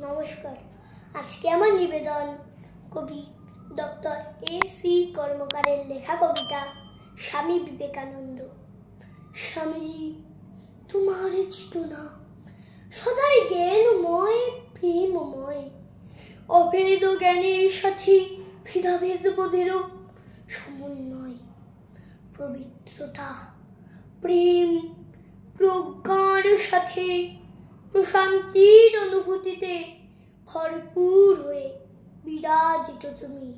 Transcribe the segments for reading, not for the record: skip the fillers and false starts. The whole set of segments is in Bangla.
নমস্কার। আজকে আমার নিবেদন কবি ডক্টর এ.সি. কর্মকারের লেখা কবিতা স্বামী বিবেকানন্দ। স্বামীজি, তোমার চেতনা সদাই জ্ঞানময়, প্রেমময়, অভেদ জ্ঞানের সাথে ভেদাভেদ বোধেরও সমন্বয়, পবিত্রতা, প্রেম, প্রজ্ঞার সাথে প্রশান্তির অনুভূতিতে ভরপুর হয়ে বিরাজিত তুমি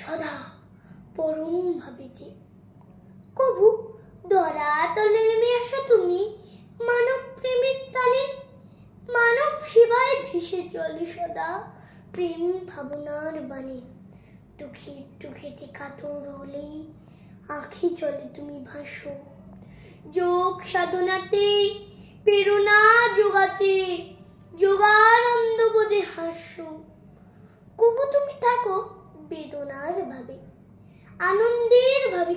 সদা পরম ভাবেতে। কবু ধরাতলে নেমে আসো তুমি মানব প্রেমের টানে, মানব সেবায় ভেসে চলে সদা প্রেম ভাবনার বাণী। দুঃখেতে কাতর হলেই আঁখি জলে তুমি ভাসো, যোগ সাধনাতে প্রেরণা যোগাতে যোগানন্দ বোধে হাসো। কবু তুমি থাকো বেদনার ভাবে, আনন্দের ভাবে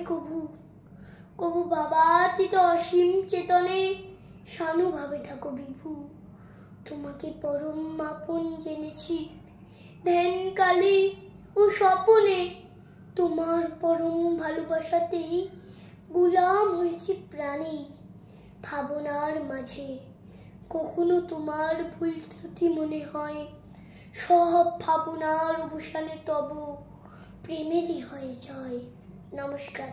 কবু বাবাতীত অসীম চেতনে সানুভাবে থাকো বিভু। তোমাকে পরম আপন জেনেছি ধ্যান কালে ও স্বপনে, তোমার পরম ভালোবাসাতেই গোলাম হয়েছি প্রাণে। ভাবনার মাঝে কখনো তোমার ভুল ত্রুটি মনে হয়, সব ভাবনার অবসানে তব প্রেমেরই হয় জয়। নমস্কার।